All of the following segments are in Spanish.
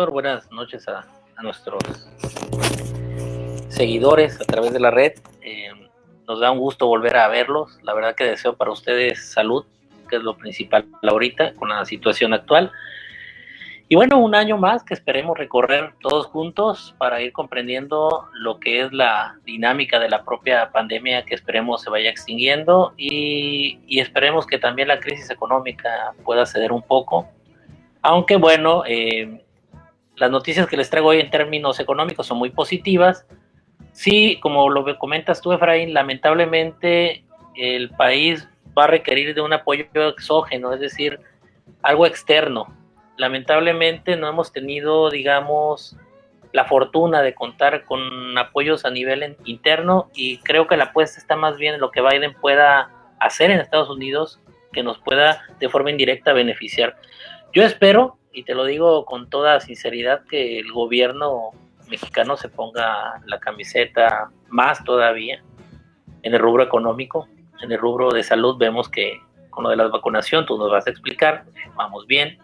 doctor. Buenas noches a nuestros seguidores a través de la red. Nos da un gusto volver a verlos. La verdad que deseo para ustedes salud, que es lo principal ahorita con la situación actual. Y bueno, un año más que esperemos recorrer todos juntos para ir comprendiendo lo que es la dinámica de la propia pandemia, que esperemos se vaya extinguiendo y esperemos que también la crisis económica pueda ceder un poco. Aunque bueno, las noticias que les traigo hoy en términos económicos son muy positivas. Sí, como lo comentas tú, Efraín, lamentablemente el país va a requerir de un apoyo exógeno, es decir, algo externo. Lamentablemente no hemos tenido, digamos, la fortuna de contar con apoyos a nivel interno, y creo que la apuesta está más bien en lo que Biden pueda hacer en Estados Unidos, que nos pueda de forma indirecta beneficiar. Yo espero, y te lo digo con toda sinceridad, que el gobierno mexicano se ponga la camiseta más todavía en el rubro económico. En el rubro de salud vemos que con lo de la vacunación, tú nos vas a explicar, vamos bien.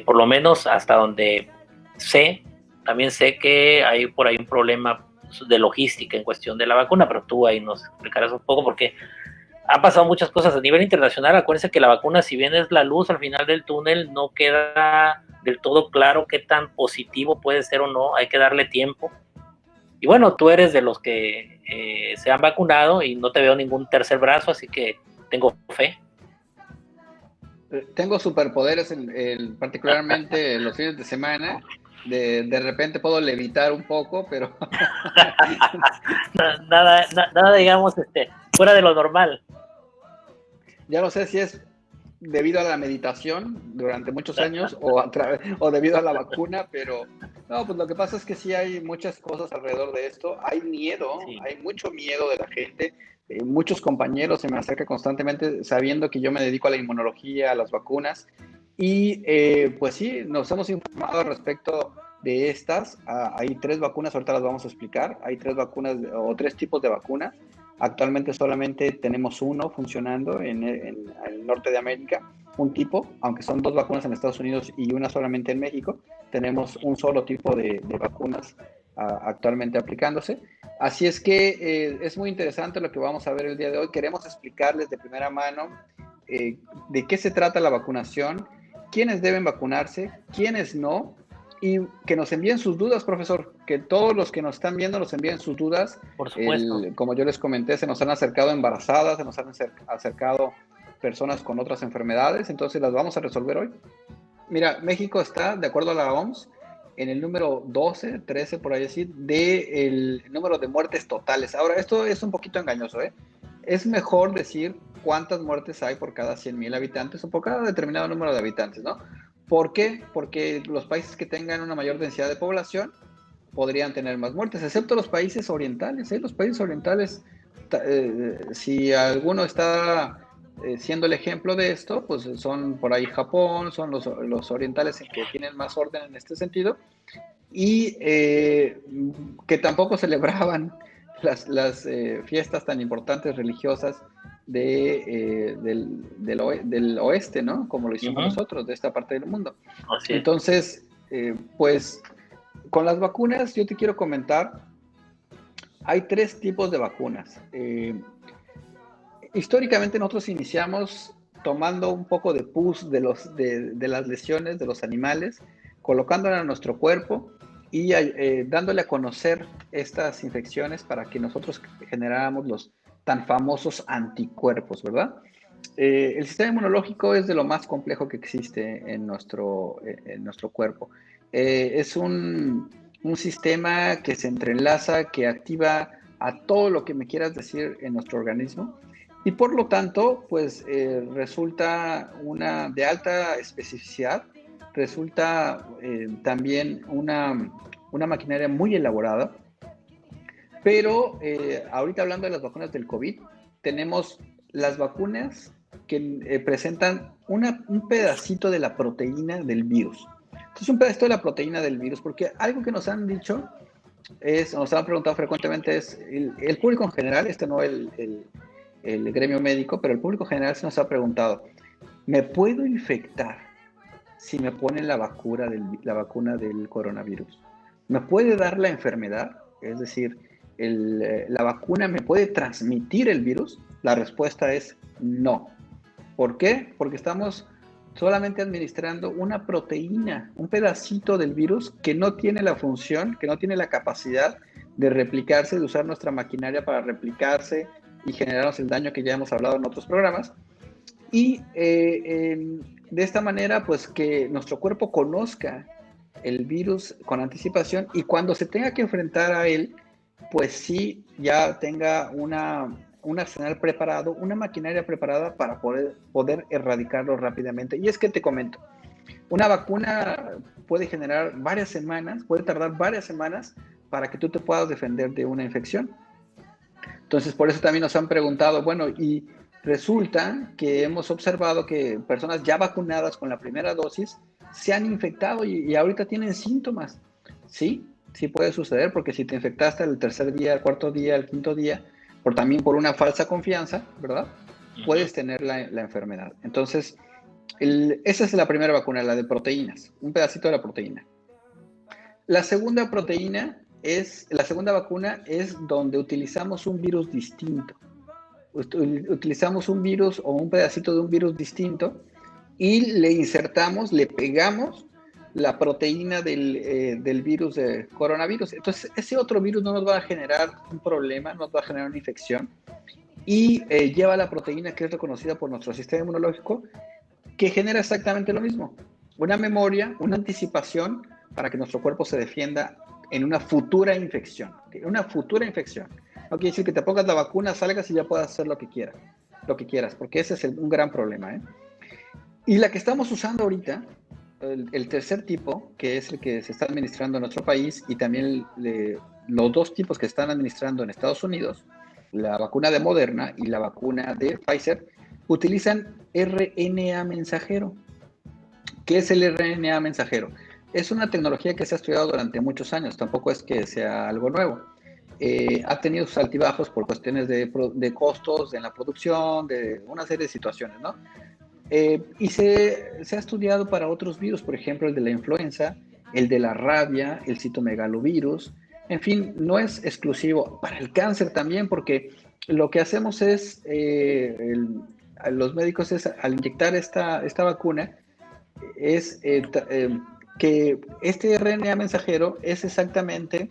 Por lo menos hasta donde sé, también sé que hay por ahí un problema de logística en cuestión de la vacuna, pero tú ahí nos explicarás un poco, porque han pasado muchas cosas a nivel internacional. Acuérdense que la vacuna, si bien es la luz al final del túnel, no queda del todo claro qué tan positivo puede ser o no, hay que darle tiempo. Y bueno, tú eres de los que se han vacunado y no te veo ningún tercer brazo, así que tengo fe. Tengo superpoderes, particularmente los fines de semana. De repente puedo levitar un poco, pero nada, digamos, fuera de lo normal. Ya no sé si es debido a la meditación durante muchos años o debido a la vacuna, pero no, pues lo que pasa es que sí hay muchas cosas alrededor de esto. Hay miedo, sí. Hay mucho miedo de la gente. Muchos compañeros se me acercan constantemente sabiendo que yo me dedico a la inmunología, a las vacunas, y pues sí, nos hemos informado al respecto de estas. Hay 3 vacunas, ahorita las vamos a explicar. Hay 3 vacunas o 3 tipos de vacunas. Actualmente solamente tenemos uno funcionando en el norte de América, un tipo, aunque son 2 vacunas en Estados Unidos y una solamente en México. Tenemos un solo tipo de vacunas actualmente aplicándose. Así es que es muy interesante lo que vamos a ver el día de hoy. Queremos explicarles de primera mano de qué se trata la vacunación, quiénes deben vacunarse, quiénes no, y que nos envíen sus dudas, profesor, que todos los que nos están viendo nos envíen sus dudas. Por supuesto. Como yo les comenté, se nos han acercado embarazadas, se nos han acercado personas con otras enfermedades, entonces las vamos a resolver hoy. Mira, México está, de acuerdo a la OMS, en el número 12, 13, por ahí decir, del número de muertes totales. Ahora, esto es un poquito engañoso, ¿eh? Es mejor decir cuántas muertes hay por cada 100,000 habitantes o por cada determinado número de habitantes, ¿no? ¿Por qué? Porque los países que tengan una mayor densidad de población podrían tener más muertes, excepto los países orientales. Los países orientales, si alguno está siendo el ejemplo de esto, pues son por ahí Japón, son los orientales en que tienen más orden en este sentido, y que tampoco celebraban las fiestas tan importantes religiosas del oeste, ¿no? Como lo hicimos nosotros, de esta parte del mundo. Así es. Entonces, pues, con las vacunas, yo te quiero comentar, hay 3 tipos de vacunas. Históricamente nosotros iniciamos tomando un poco de pus de las lesiones de los animales, colocándola en nuestro cuerpo y dándole a conocer estas infecciones para que nosotros generáramos los tan famosos anticuerpos, ¿verdad? El sistema inmunológico es de lo más complejo que existe en nuestro cuerpo. Es un sistema que se entrelaza, que activa a todo lo que me quieras decir en nuestro organismo, y por lo tanto, pues resulta de alta especificidad, resulta también una maquinaria muy elaborada. Pero ahorita hablando de las vacunas del COVID, tenemos las vacunas que presentan un pedacito de la proteína del virus. Entonces, un pedacito de la proteína del virus, porque algo que nos han dicho nos han preguntado frecuentemente es, el público en general, no el gremio médico, pero el público en general se nos ha preguntado, ¿me puedo infectar si me ponen la vacuna del coronavirus? ¿Me puede dar la enfermedad? Es decir, ¿la vacuna me puede transmitir el virus? La respuesta es no. ¿Por qué? Porque estamos solamente administrando una proteína, un pedacito del virus que no tiene la función, que no tiene la capacidad de replicarse, de usar nuestra maquinaria para replicarse y generarnos el daño que ya hemos hablado en otros programas. Y de esta manera, pues que nuestro cuerpo conozca el virus con anticipación y cuando se tenga que enfrentar a él, pues sí ya tenga un arsenal preparado, una maquinaria preparada para poder erradicarlo rápidamente. Y es que te comento, una vacuna puede generar varias semanas, puede tardar varias semanas para que tú te puedas defender de una infección. Entonces, por eso también nos han preguntado, bueno, y resulta que hemos observado que personas ya vacunadas con la primera dosis se han infectado y ahorita tienen síntomas. Sí, sí puede suceder, porque si te infectaste el tercer día, el cuarto día, el quinto día, también por una falsa confianza, ¿verdad? Puedes tener la enfermedad. Entonces, esa es la primera vacuna, la de proteínas, un pedacito de la proteína. La segunda vacuna es donde utilizamos un virus distinto. Utilizamos un virus o un pedacito de un virus distinto y le insertamos, le pegamos la proteína del virus de coronavirus. Entonces, ese otro virus no nos va a generar un problema, no nos va a generar una infección y lleva la proteína que es reconocida por nuestro sistema inmunológico, que genera exactamente lo mismo. Una memoria, una anticipación para que nuestro cuerpo se defienda en una futura infección. Una futura infección. No quiere decir que te pongas la vacuna, salgas y ya puedas hacer lo que quieras, porque ese es un gran problema, ¿eh? Y la que estamos usando ahorita, el tercer tipo, que es el que se está administrando en nuestro país, y también los dos tipos que están administrando en Estados Unidos, la vacuna de Moderna y la vacuna de Pfizer, utilizan RNA mensajero. ¿Qué es el RNA mensajero? Es una tecnología que se ha estudiado durante muchos años, tampoco es que sea algo nuevo. Ha tenido sus altibajos por cuestiones de costos en la producción, de una serie de situaciones, ¿no? Y se ha estudiado para otros virus, por ejemplo, el de la influenza, el de la rabia, el citomegalovirus. En fin, no es exclusivo para el cáncer también, porque lo que hacemos es, los médicos al inyectar esta vacuna, es que este RNA mensajero es exactamente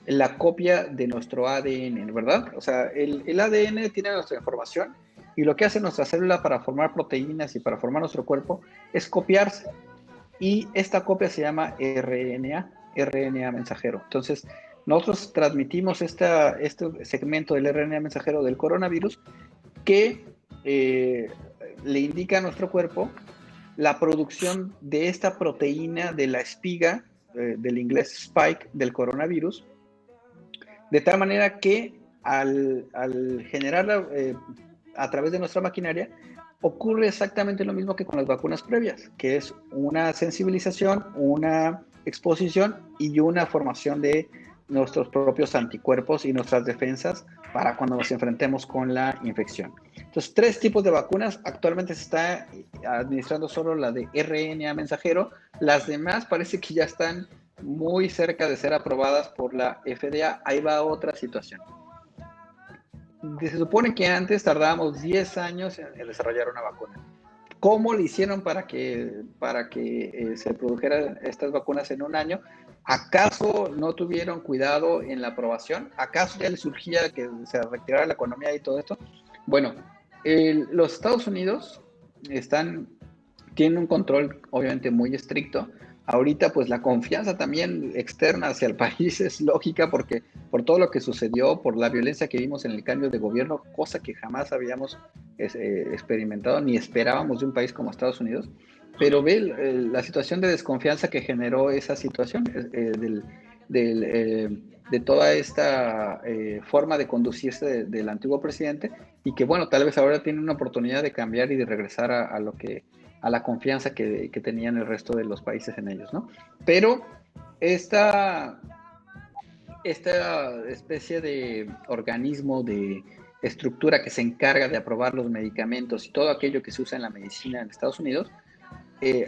la copia de nuestro ADN, ¿verdad? O sea, el ADN tiene nuestra información y lo que hace nuestra célula para formar proteínas y para formar nuestro cuerpo es copiarse. Y esta copia se llama RNA mensajero. Entonces, nosotros transmitimos este segmento del RNA mensajero del coronavirus que le indica a nuestro cuerpo la producción de esta proteína de la espiga, del inglés spike, del coronavirus, de tal manera que al generarla a través de nuestra maquinaria, ocurre exactamente lo mismo que con las vacunas previas, que es una sensibilización, una exposición y una formación de nuestros propios anticuerpos y nuestras defensas para cuando nos enfrentemos con la infección. Entonces, 3 tipos de vacunas. Actualmente se está administrando solo la de RNA mensajero. Las demás parece que ya están muy cerca de ser aprobadas por la FDA. Ahí va otra situación. Se supone que antes tardábamos 10 años en desarrollar una vacuna. ¿Cómo le hicieron para que se produjeran estas vacunas en un año? ¿Acaso no tuvieron cuidado en la aprobación? ¿Acaso ya les surgía que se retirara la economía y todo esto? Bueno, los Estados Unidos tienen un control obviamente muy estricto. Ahorita pues la confianza también externa hacia el país es lógica porque por todo lo que sucedió, por la violencia que vimos en el cambio de gobierno, cosa que jamás habíamos experimentado ni esperábamos de un país como Estados Unidos, pero ve la situación de desconfianza que generó esa situación de toda esta forma de conducirse del antiguo presidente y que bueno, tal vez ahora tiene una oportunidad de cambiar y de regresar a la confianza que tenían el resto de los países en ellos, ¿no? Pero esta especie de organismo, de estructura que se encarga de aprobar los medicamentos y todo aquello que se usa en la medicina en Estados Unidos,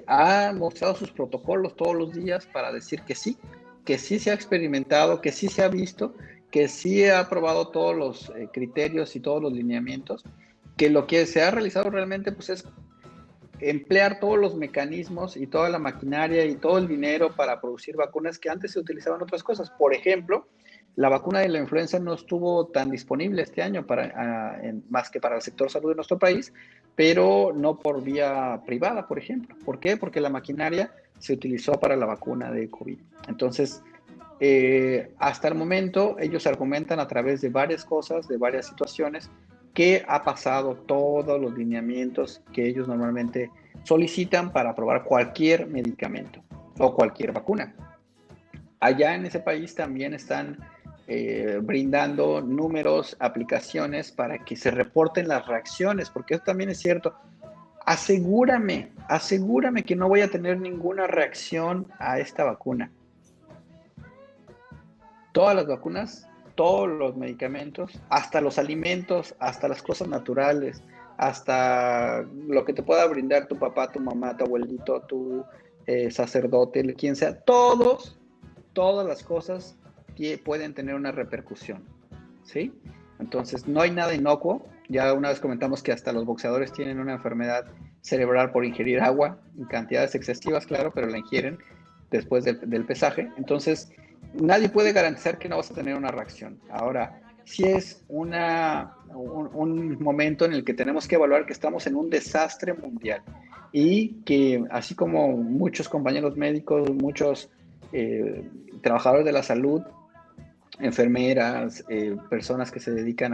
ha mostrado sus protocolos todos los días para decir que sí se ha experimentado, que sí se ha visto, que sí ha aprobado todos los criterios y todos los lineamientos, que lo que se ha realizado realmente pues es emplear todos los mecanismos y toda la maquinaria y todo el dinero para producir vacunas que antes se utilizaban otras cosas. Por ejemplo, la vacuna de la influenza no estuvo tan disponible este año más que para el sector salud de nuestro país, pero no por vía privada, por ejemplo. ¿Por qué? Porque la maquinaria se utilizó para la vacuna de COVID. Entonces, hasta el momento, ellos argumentan a través de varias cosas, de varias situaciones, que ha pasado todos los lineamientos que ellos normalmente solicitan para aprobar cualquier medicamento o cualquier vacuna. Allá en ese país también están brindando números, aplicaciones para que se reporten las reacciones, porque eso también es cierto. Asegúrame que no voy a tener ninguna reacción a esta vacuna. Todas las vacunas, todos los medicamentos, hasta los alimentos, hasta las cosas naturales, hasta lo que te pueda brindar tu papá, tu mamá, tu abuelito, tu sacerdote, quien sea, todas las cosas pueden tener una repercusión, ¿sí? Entonces, no hay nada inocuo. Ya una vez comentamos que hasta los boxeadores tienen una enfermedad cerebral por ingerir agua, en cantidades excesivas, claro, pero la ingieren después del pesaje. Entonces, nadie puede garantizar que no vas a tener una reacción. Ahora, si es un momento en el que tenemos que evaluar que estamos en un desastre mundial y que así como muchos compañeros médicos, muchos trabajadores de la salud, enfermeras, personas que se dedican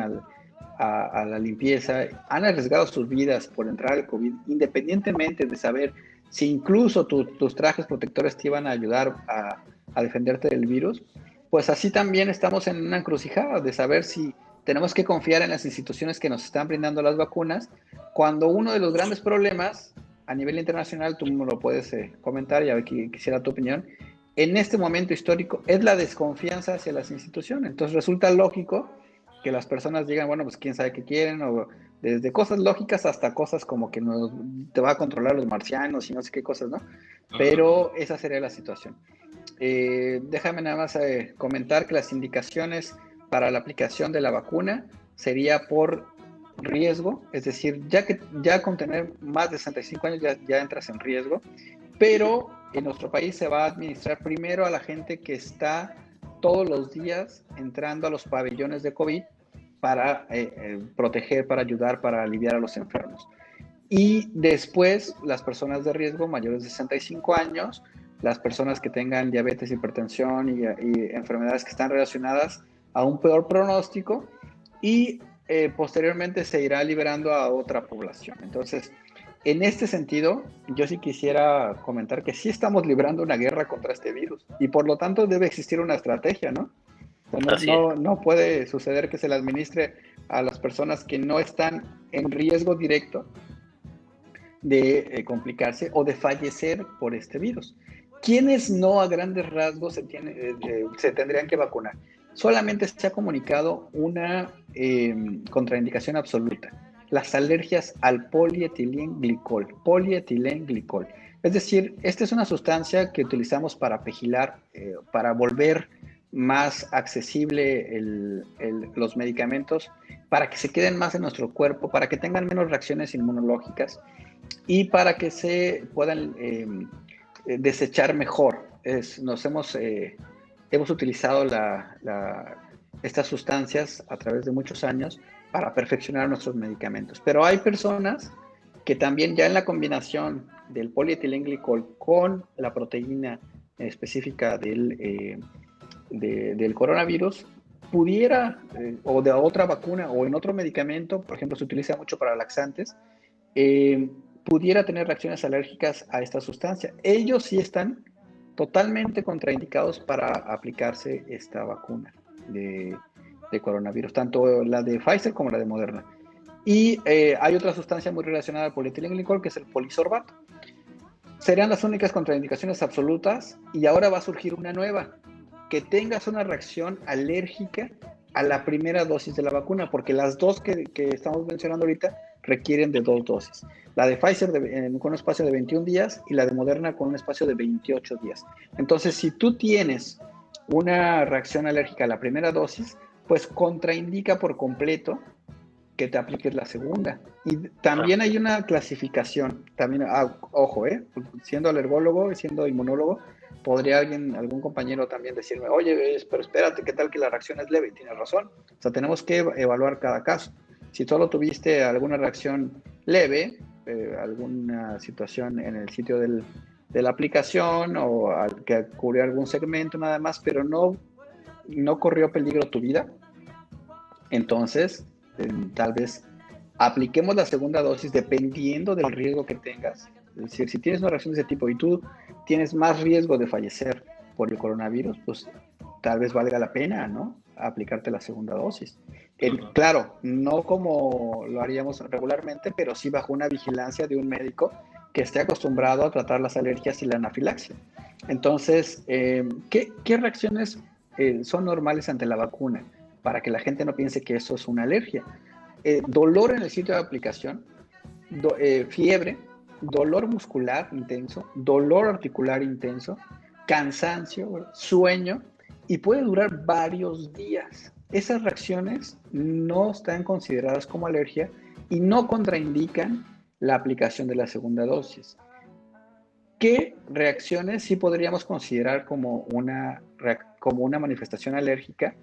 a la limpieza, han arriesgado sus vidas por entrar al COVID, independientemente de saber si incluso tus trajes protectores te iban a ayudar a defenderte del virus, pues así también estamos en una encrucijada de saber si tenemos que confiar en las instituciones que nos están brindando las vacunas, cuando uno de los grandes problemas a nivel internacional, tú me lo puedes comentar, ya quisiera tu opinión, en este momento histórico es la desconfianza hacia las instituciones. Entonces resulta lógico que las personas digan, bueno, pues quién sabe qué quieren, o desde cosas lógicas hasta cosas como que te va a controlar los marcianos y no sé qué cosas, ¿no? Pero esa sería la situación. Déjame nada más comentar que las indicaciones para la aplicación de la vacuna sería por riesgo, es decir, ya con tener más de 65 años ya entras en riesgo, pero en nuestro país se va a administrar primero a la gente que está todos los días entrando a los pabellones de COVID para proteger, para ayudar, para aliviar a los enfermos. Y después las personas de riesgo mayores de 65 años, las personas que tengan diabetes, hipertensión y enfermedades que están relacionadas a un peor pronóstico, y posteriormente se irá liberando a otra población. Entonces, en este sentido, yo sí quisiera comentar que sí estamos librando una guerra contra este virus y por lo tanto debe existir una estrategia, ¿no? No puede suceder que se le administre a las personas que no están en riesgo directo de complicarse o de fallecer por este virus. ¿Quiénes no a grandes rasgos se tendrían que vacunar? Solamente se ha comunicado una contraindicación absoluta: las alergias al polietilenglicol. Polietilenglicol. Es decir, esta es una sustancia que utilizamos para vigilar, para volver más accesible los medicamentos, para que se queden más en nuestro cuerpo, para que tengan menos reacciones inmunológicas y para que se puedan desechar mejor. Hemos utilizado estas sustancias a través de muchos años para perfeccionar nuestros medicamentos. Pero hay personas que también ya en la combinación del polietilenglicol con la proteína específica del coronavirus pudiera, o de otra vacuna o en otro medicamento, por ejemplo, se utiliza mucho para laxantes, pudiera tener reacciones alérgicas a esta sustancia. Ellos sí están totalmente contraindicados para aplicarse esta vacuna de coronavirus, tanto la de Pfizer como la de Moderna. Y hay otra sustancia muy relacionada al polietilenglicol, que es el polisorbato. Serían las únicas contraindicaciones absolutas, y ahora va a surgir una nueva: que tengas una reacción alérgica a la primera dosis de la vacuna, porque las dos que estamos mencionando ahorita requieren de 2 dosis. La de Pfizer con un espacio de 21 días y la de Moderna con un espacio de 28 días. Entonces, si tú tienes una reacción alérgica a la primera dosis, pues contraindica por completo que te apliques la segunda. Y también hay una clasificación, también, ojo, siendo alergólogo y siendo inmunólogo, podría algún compañero también decirme, oye, pero espérate, ¿qué tal que la reacción es leve? Y tienes razón. O sea, tenemos que evaluar cada caso. Si solo tuviste alguna reacción leve, alguna situación en el sitio de la aplicación o que cubrió algún segmento nada más, pero no corrió peligro tu vida, entonces tal vez apliquemos la segunda dosis dependiendo del riesgo que tengas. Es decir, si tienes una reacción de ese tipo y tú tienes más riesgo de fallecer por el coronavirus, pues tal vez valga la pena, ¿no? Aplicarte la segunda dosis. Claro, no como lo haríamos regularmente, pero sí bajo una vigilancia de un médico que esté acostumbrado a tratar las alergias y la anafilaxia. Entonces, ¿qué reacciones son normales ante la vacuna? Para que la gente no piense que eso es una alergia. Dolor en el sitio de aplicación, fiebre, dolor muscular intenso, dolor articular intenso, cansancio, sueño, y puede durar varios días. Esas reacciones no están consideradas como alergia y no contraindican la aplicación de la segunda dosis. ¿Qué reacciones sí podríamos considerar como una manifestación alérgica?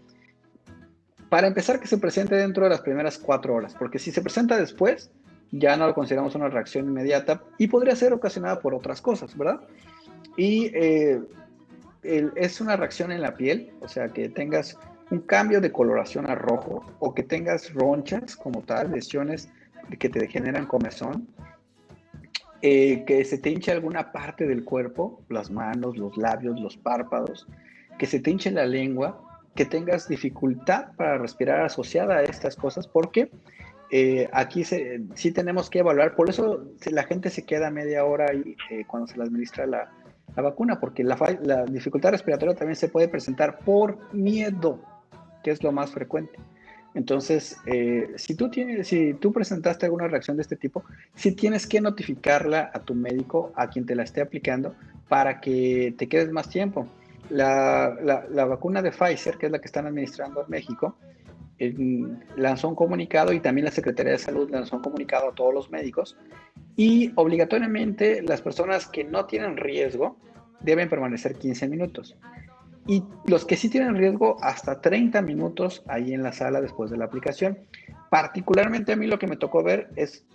Para empezar, que se presente dentro de las primeras 4 horas, porque si se presenta después, ya no lo consideramos una reacción inmediata y podría ser ocasionada por otras cosas, ¿verdad? Y es una reacción en la piel, o sea, que tengas un cambio de coloración a rojo o que tengas ronchas como tal, lesiones que te generan comezón, que se te hinche alguna parte del cuerpo, las manos, los labios, los párpados, que se te hinche la lengua, que tengas dificultad para respirar asociada a estas cosas, porque aquí sí tenemos que evaluar, por eso la gente se queda media hora ahí cuando se le administra la vacuna, porque la dificultad respiratoria también se puede presentar por miedo, que es lo más frecuente. Entonces, si tú presentaste alguna reacción de este tipo, sí tienes que notificarla a tu médico, a quien te la esté aplicando, para que te quedes más tiempo. La vacuna de Pfizer, que es la que están administrando en México, lanzó un comunicado y también la Secretaría de Salud lanzó un comunicado a todos los médicos y obligatoriamente las personas que no tienen riesgo deben permanecer 15 minutos. Y los que sí tienen riesgo, hasta 30 minutos ahí en la sala después de la aplicación. Particularmente a mí lo que me tocó ver es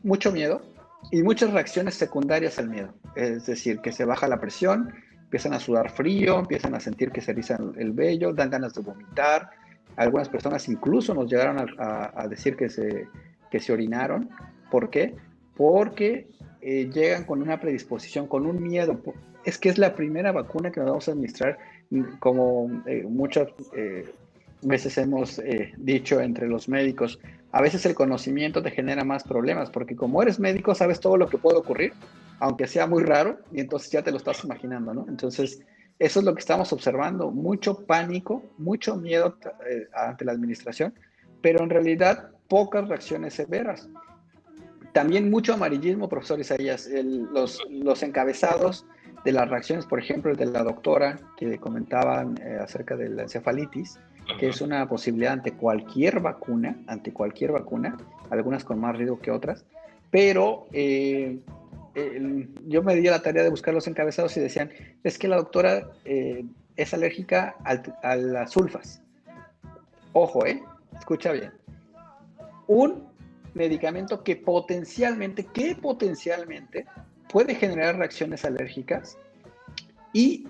mucho miedo y muchas reacciones secundarias al miedo. Es decir, que se baja la presión, empiezan a sudar frío, empiezan a sentir que se eriza el vello, dan ganas de vomitar. Algunas personas incluso nos llegaron a decir que se orinaron. ¿Por qué? Porque llegan con una predisposición, con un miedo. Es que es la primera vacuna que nos vamos a administrar, como muchas veces hemos dicho entre los médicos. A veces el conocimiento te genera más problemas, porque como eres médico sabes todo lo que puede ocurrir, aunque sea muy raro, y entonces ya te lo estás imaginando, ¿no? Entonces, eso es lo que estamos observando, mucho pánico, mucho miedo ante la administración, pero en realidad pocas reacciones severas. También mucho amarillismo, profesor Isaías. Los encabezados de las reacciones, por ejemplo, el de la doctora que comentaban acerca de la encefalitis, que es una posibilidad ante cualquier vacuna, algunas con más riesgo que otras, pero yo me di a la tarea de buscar los encabezados y decían, es que la doctora es alérgica a las sulfas. Ojo, escucha bien. Un medicamento que potencialmente puede generar reacciones alérgicas y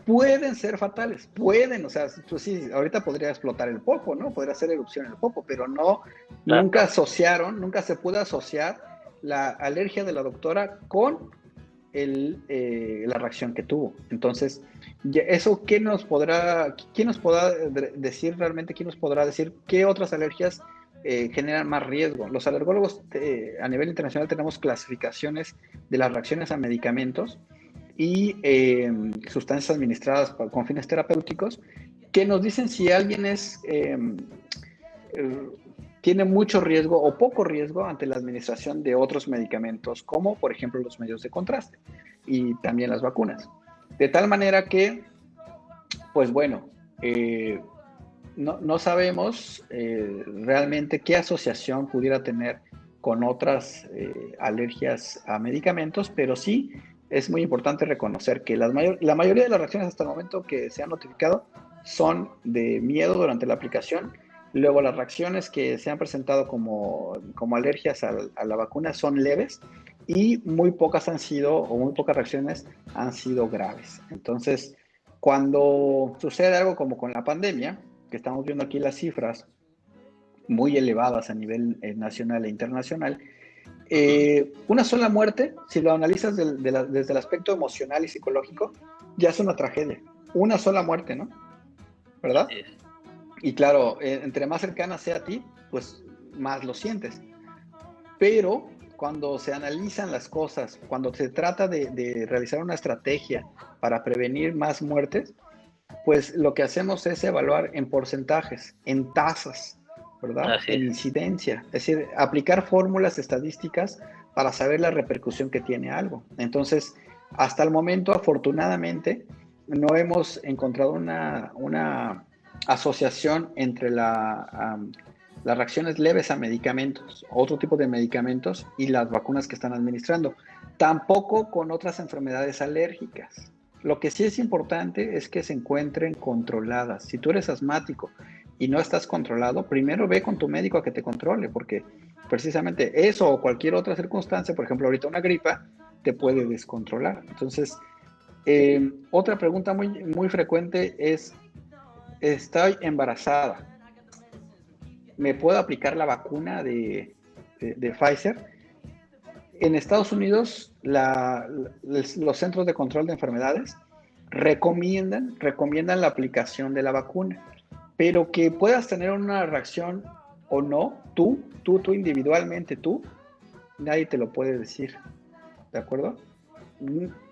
pueden ser fatales, o sea, pues sí, ahorita podría explotar el popo, ¿no? Podría hacer erupción en el popo, pero nunca se pudo asociar la alergia de la doctora con la reacción que tuvo. Entonces, eso, ¿quién nos podrá decir realmente, quién nos podrá decir qué otras alergias generan más riesgo? Los alergólogos a nivel internacional tenemos clasificaciones de las reacciones a medicamentos y sustancias administradas con fines terapéuticos que nos dicen si alguien tiene mucho riesgo o poco riesgo ante la administración de otros medicamentos, como por ejemplo los medios de contraste y también las vacunas. De tal manera que, pues bueno, no sabemos realmente qué asociación pudiera tener con otras alergias a medicamentos, pero sí es muy importante reconocer que la mayoría de las reacciones hasta el momento que se han notificado son de miedo durante la aplicación. Luego las reacciones que se han presentado como alergias a la vacuna son leves y muy pocas han sido, o muy pocas reacciones han sido graves. Entonces, cuando sucede algo como con la pandemia, que estamos viendo aquí las cifras muy elevadas a nivel nacional e internacional, una sola muerte, si lo analizas desde el aspecto emocional y psicológico, ya es una tragedia. Una sola muerte, ¿no? ¿Verdad? Y claro, entre más cercana sea a ti, pues más lo sientes. Pero cuando se analizan las cosas, cuando se trata de realizar una estrategia para prevenir más muertes, pues lo que hacemos es evaluar en porcentajes, en tasas, ¿verdad? En incidencia, es decir, aplicar fórmulas estadísticas para saber la repercusión que tiene algo. Entonces, hasta el momento, afortunadamente, no hemos encontrado una asociación entre las reacciones leves a medicamentos, otro tipo de medicamentos y las vacunas que están administrando. Tampoco con otras enfermedades alérgicas. Lo que sí es importante es que se encuentren controladas. Si tú eres asmático y no estás controlado, primero ve con tu médico a que te controle, porque precisamente eso o cualquier otra circunstancia, por ejemplo, ahorita una gripa, te puede descontrolar. Entonces, otra pregunta muy frecuente es, estoy embarazada, ¿me puedo aplicar la vacuna de Pfizer? En Estados Unidos, los centros de control de enfermedades recomiendan la aplicación de la vacuna, pero que puedas tener una reacción o no, tú individualmente, nadie te lo puede decir, ¿de acuerdo?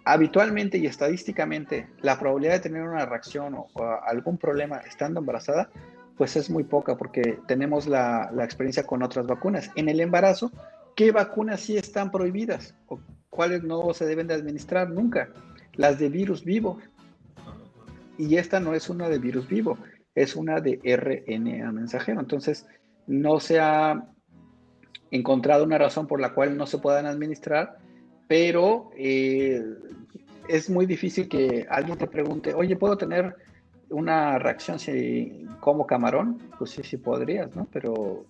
Habitualmente y estadísticamente, la probabilidad de tener una reacción o algún problema estando embarazada, pues es muy poca porque tenemos la experiencia con otras vacunas. En el embarazo, ¿qué vacunas sí están prohibidas o cuáles no se deben de administrar nunca? Las de virus vivo. Y esta no es una de virus vivo, es una de RNA mensajero. Entonces, no se ha encontrado una razón por la cual no se puedan administrar, pero es muy difícil que alguien te pregunte, oye, ¿puedo tener una reacción si como camarón? Pues sí podrías, ¿no? Pero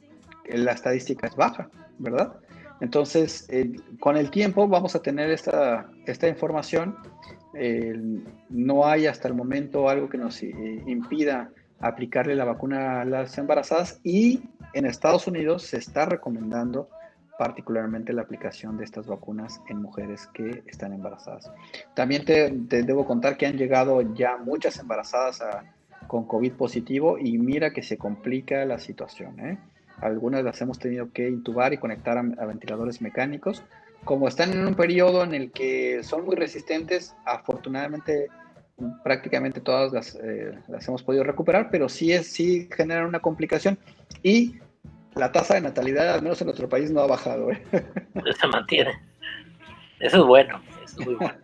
la estadística es baja, ¿verdad? Entonces, con el tiempo vamos a tener esta información. No hay hasta el momento algo que nos impida aplicarle la vacuna a las embarazadas y en Estados Unidos se está recomendando particularmente la aplicación de estas vacunas en mujeres que están embarazadas. También te debo contar que han llegado ya muchas embarazadas con COVID positivo y mira que se complica la situación, ¿eh? Algunas las hemos tenido que intubar y conectar a ventiladores mecánicos. Como están en un periodo en el que son muy resistentes, afortunadamente prácticamente todas las hemos podido recuperar, pero sí generan una complicación y la tasa de natalidad, al menos en nuestro país, no ha bajado, ¿eh? Se mantiene. Eso es bueno, eso es muy bueno.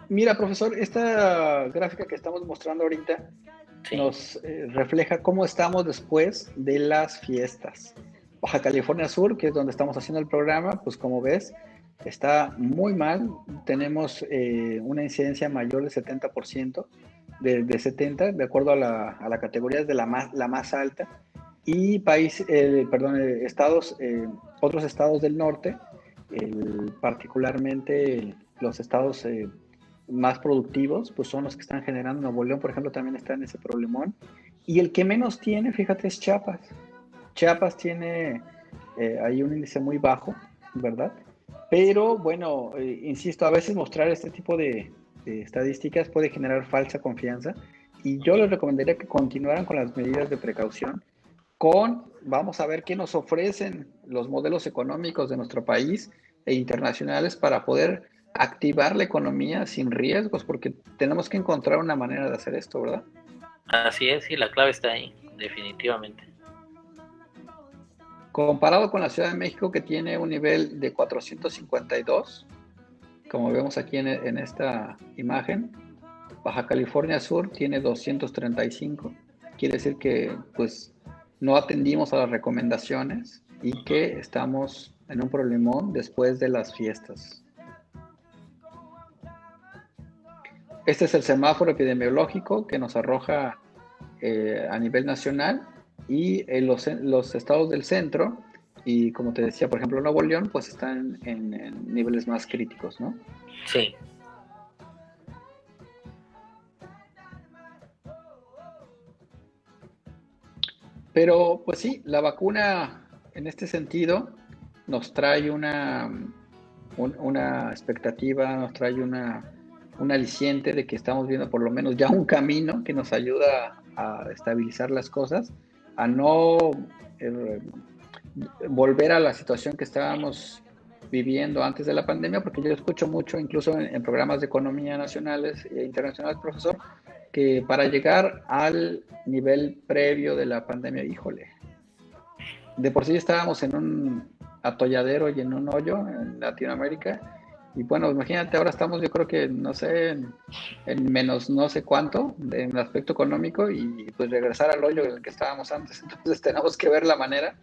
Mira, profesor, esta gráfica que estamos mostrando ahorita nos refleja cómo estamos después de las fiestas. Baja California Sur, que es donde estamos haciendo el programa, pues como ves, está muy mal. Tenemos una incidencia mayor del 70%, de 70%, de acuerdo a la categoría de la más alta. Y otros estados del norte, particularmente los estados más productivos, pues son los que están generando. Nuevo León, por ejemplo, también está en ese problemón. Y el que menos tiene, fíjate, es Chiapas. Chiapas tiene ahí un índice muy bajo, ¿verdad? Pero bueno, insisto, a veces mostrar este tipo de estadísticas puede generar falsa confianza y yo les recomendaría que continuaran con las medidas de precaución. Vamos a ver qué nos ofrecen los modelos económicos de nuestro país e internacionales para poder activar la economía sin riesgos, porque tenemos que encontrar una manera de hacer esto, ¿verdad? Así es, y la clave está ahí, definitivamente. Comparado con la Ciudad de México, que tiene un nivel de 452, como vemos aquí en esta imagen, Baja California Sur tiene 235. Quiere decir que pues no atendimos a las recomendaciones y que estamos en un problemón después de las fiestas. Este es el semáforo epidemiológico que nos arroja a nivel nacional, y los estados del centro y, como te decía, por ejemplo, Nuevo León, pues están en niveles más críticos, ¿no? Sí. Pero pues sí, la vacuna en este sentido nos trae una expectativa, nos trae un aliciente de que estamos viendo por lo menos ya un camino que nos ayuda a estabilizar las cosas, a no volver a la situación que estábamos viviendo antes de la pandemia, porque yo escucho mucho, incluso en programas de economía nacionales e internacionales, profesor, que para llegar al nivel previo de la pandemia, híjole, de por sí estábamos en un atolladero y en un hoyo en Latinoamérica, y bueno, imagínate, ahora estamos, yo creo que, no sé, en menos no sé cuánto en el aspecto económico, y pues regresar al hoyo en el que estábamos antes. Entonces tenemos que ver la manera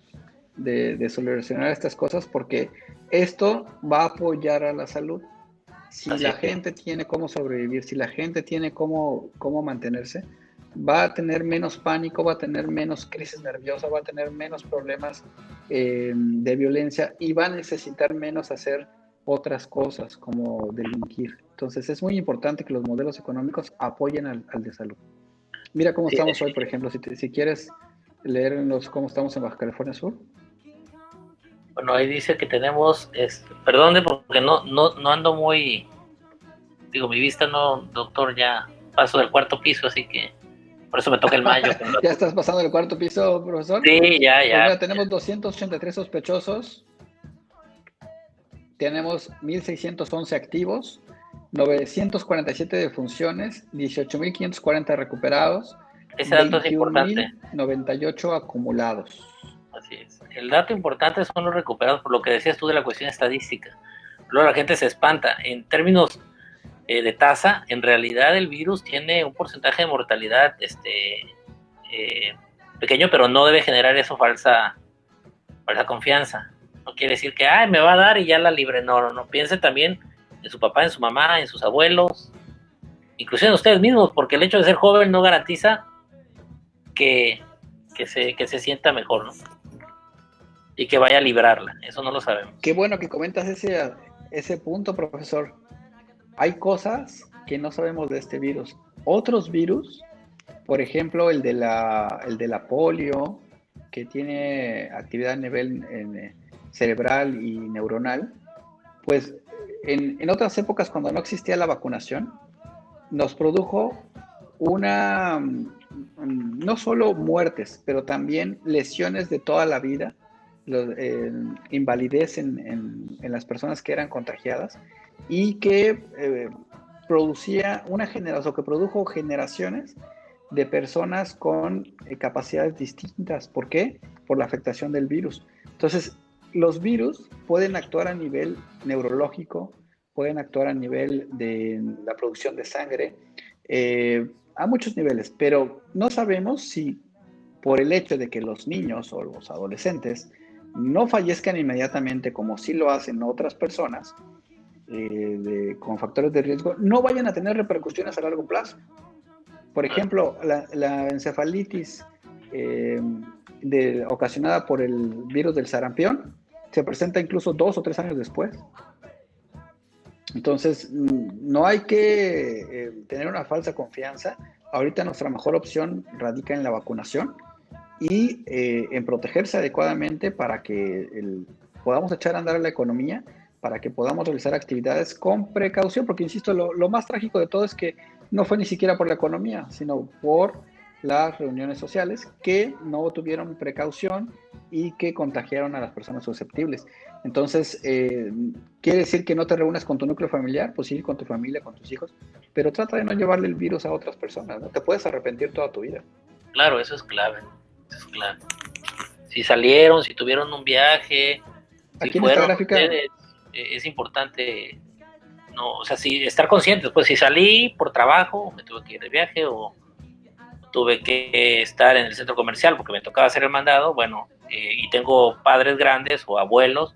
de solucionar estas cosas, porque esto va a apoyar a la salud. Si Así la es. gente tiene cómo sobrevivir, si la gente tiene cómo mantenerse, va a tener menos pánico, va a tener menos crisis nerviosa, va a tener menos problemas de violencia, y va a necesitar menos hacer otras cosas como delinquir. Entonces es muy importante que los modelos económicos apoyen al de salud. Mira cómo Sí, estamos hoy, por ejemplo, si quieres leernos cómo estamos en Baja California Sur. bueno, ahí dice que tenemos, perdón, porque no ando muy, digo, mi vista no, doctor, ya paso del cuarto piso, así que por eso me toca el mayo. ¿Ya estás pasando el cuarto piso, profesor? Sí, ya, Pues ya. mira, tenemos 283 sospechosos, tenemos 1.611 activos, 947 defunciones, 18.540 recuperados, Ese dato es importante. 21.098 acumulados. Así es. El dato importante son los recuperados, por lo que decías tú de la cuestión estadística. Luego la gente se espanta. En términos de tasa, en realidad el virus tiene un porcentaje de mortalidad pequeño, pero no debe generar eso falsa confianza. No quiere decir que me va a dar y ya la libre. No. Piensen también en su papá, en su mamá, en sus abuelos, inclusive en ustedes mismos, porque el hecho de ser joven no garantiza que se sienta mejor, ¿no? Y que vaya a librarla. Eso no lo sabemos. Qué bueno que comentas ese punto, profesor. Hay cosas que no sabemos de este virus. Otros virus, por ejemplo, el de la polio, que tiene actividad a nivel cerebral y neuronal, pues en otras épocas, cuando no existía la vacunación, nos produjo no solo muertes, pero también lesiones de toda la vida, invalidez en las personas que eran contagiadas, y que producía una generación, que produjo generaciones de personas con capacidades distintas. ¿Por qué? Por la afectación del virus. Entonces, los virus pueden actuar a nivel neurológico, pueden actuar a nivel de la producción de sangre, a muchos niveles, pero no sabemos si por el hecho de que los niños o los adolescentes no fallezcan inmediatamente, como sí lo hacen otras personas, con factores de riesgo, no vayan a tener repercusiones a largo plazo. Por ejemplo, la encefalitis ocasionada por el virus del sarampión se presenta incluso 2 o 3 años después. Entonces, no hay que tener una falsa confianza. Ahorita nuestra mejor opción radica en la vacunación y en protegerse adecuadamente para que podamos echar a andar la economía, para que podamos realizar actividades con precaución, porque insisto, lo más trágico de todo es que no fue ni siquiera por la economía, sino por las reuniones sociales que no tuvieron precaución y que contagiaron a las personas susceptibles. Entonces, ¿quiere decir que no te reúnas con tu núcleo familiar? Pues sí, con tu familia, con tus hijos, pero trata de no llevarle el virus a otras personas, ¿no? Te puedes arrepentir toda tu vida. Claro, eso es clave. Eso es clave. si salieron, si tuvieron un viaje, si Aquí en esta fueron gráfica, ustedes, es importante, no, o sea, si estar conscientes, pues si salí por trabajo, me tuve que ir de viaje o tuve que estar en el centro comercial porque me tocaba hacer el mandado, bueno, y tengo padres grandes o abuelos,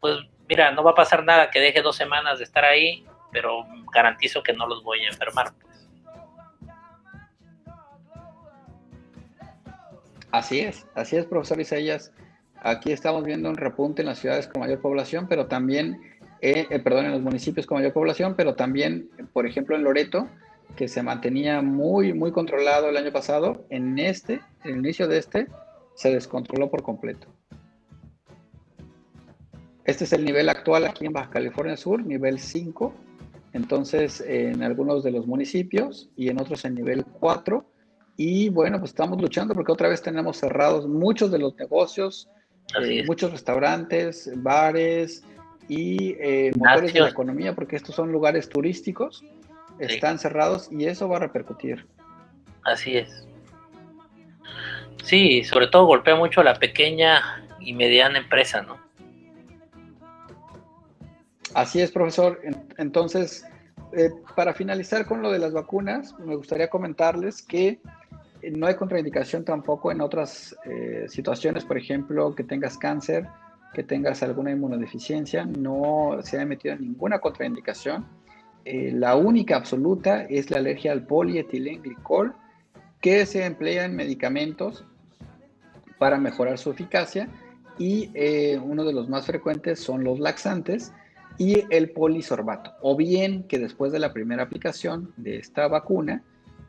pues mira, no va a pasar nada que deje 2 semanas de estar ahí, pero garantizo que no los voy a enfermar. Pues. así es, profesor Isaías. Aquí estamos viendo un repunte en las ciudades con mayor población, pero también, perdón, en los municipios con mayor población, pero también, por ejemplo, en Loreto, que se mantenía muy, muy controlado el año pasado, en el inicio de se descontroló por completo. Este es el nivel actual aquí en Baja California Sur, nivel 5. Entonces, en algunos de los municipios y en otros en nivel 4. Y bueno, pues estamos luchando porque otra vez tenemos cerrados muchos de los negocios, muchos restaurantes, bares y motores de la economía, porque estos son lugares turísticos, están cerrados y eso va a repercutir. Así es. Sí, sobre todo golpea mucho a la pequeña y mediana empresa, ¿no? Así es, profesor. Entonces, para finalizar con lo de las vacunas, me gustaría comentarles que no hay contraindicación tampoco en otras situaciones, por ejemplo, que tengas cáncer, que tengas alguna inmunodeficiencia, no se ha emitido ninguna contraindicación. La única absoluta es la alergia al polietilenglicol, que se emplea en medicamentos para mejorar su eficacia y uno de los más frecuentes son los laxantes y el polisorbato, o bien que después de la primera aplicación de esta vacuna,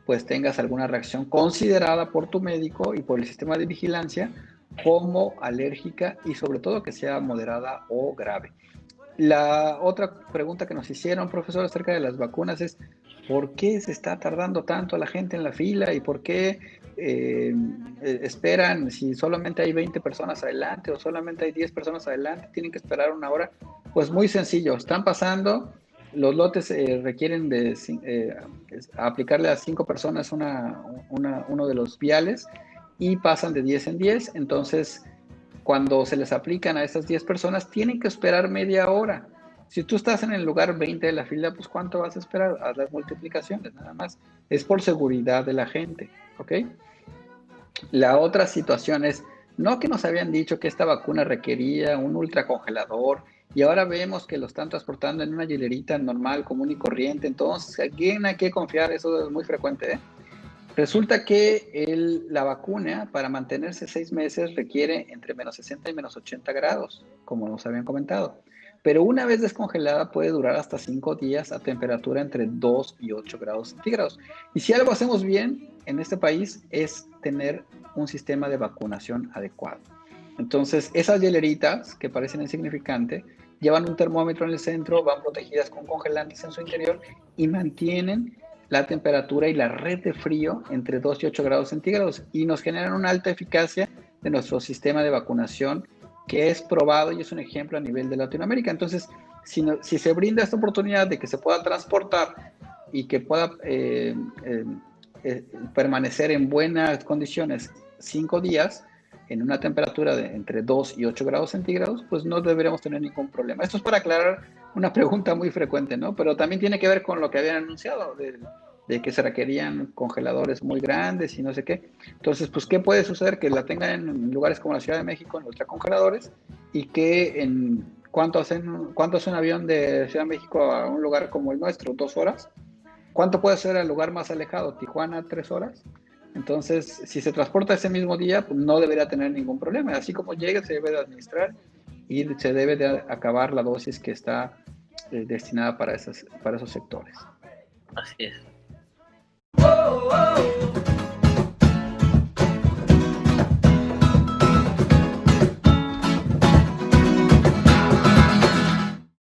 pues tengas alguna reacción considerada por tu médico y por el sistema de vigilancia como alérgica y sobre todo que sea moderada o grave. La otra pregunta que nos hicieron, profesor, acerca de las vacunas es ¿por qué se está tardando tanto la gente en la fila y por qué esperan si solamente hay 20 personas adelante o solamente hay 10 personas adelante? Tienen que esperar una hora. Pues muy sencillo, están pasando, los lotes requieren de aplicarle a 5 personas uno de los viales y pasan de 10 en 10, entonces cuando se les aplican a esas 10 personas, tienen que esperar media hora. Si tú estás en el lugar 20 de la fila, pues ¿cuánto vas a esperar? Haz las multiplicaciones, nada más. Es por seguridad de la gente, ¿ok? La otra situación es, no que nos habían dicho que esta vacuna requería un ultracongelador y ahora vemos que lo están transportando en una hilerita normal, común y corriente, entonces, ¿a quién hay que confiar? Eso es muy frecuente, ¿eh? Resulta que la vacuna para mantenerse 6 meses requiere entre menos 60 y menos 80 grados, como nos habían comentado. Pero una vez descongelada puede durar hasta 5 días a temperatura entre 2 y 8 grados centígrados. Y si algo hacemos bien en este país es tener un sistema de vacunación adecuado. Entonces, esas hieleritas que parecen insignificantes llevan un termómetro en el centro, van protegidas con congelantes en su interior y mantienen la temperatura y la red de frío entre 2 y 8 grados centígrados y nos generan una alta eficacia de nuestro sistema de vacunación que es probado y es un ejemplo a nivel de Latinoamérica. Entonces, si se brinda esta oportunidad de que se pueda transportar y que pueda permanecer en buenas condiciones 5 días en una temperatura de entre 2 y 8 grados centígrados, pues no deberíamos tener ningún problema. Esto es para aclarar una pregunta muy frecuente, ¿no? Pero también tiene que ver con lo que habían anunciado, de que se requerían congeladores muy grandes y no sé qué. Entonces, pues, ¿qué puede suceder? Que la tengan en lugares como la Ciudad de México, en ultracongeladores, y que ¿cuánto hace un avión de Ciudad de México a un lugar como el nuestro? 2 horas. ¿Cuánto puede ser el lugar más alejado? Tijuana, 3 horas. Entonces, si se transporta ese mismo día, pues no debería tener ningún problema. Así como llegue, se debe de administrar y se debe de acabar la dosis que está destinada para esos sectores. Así es.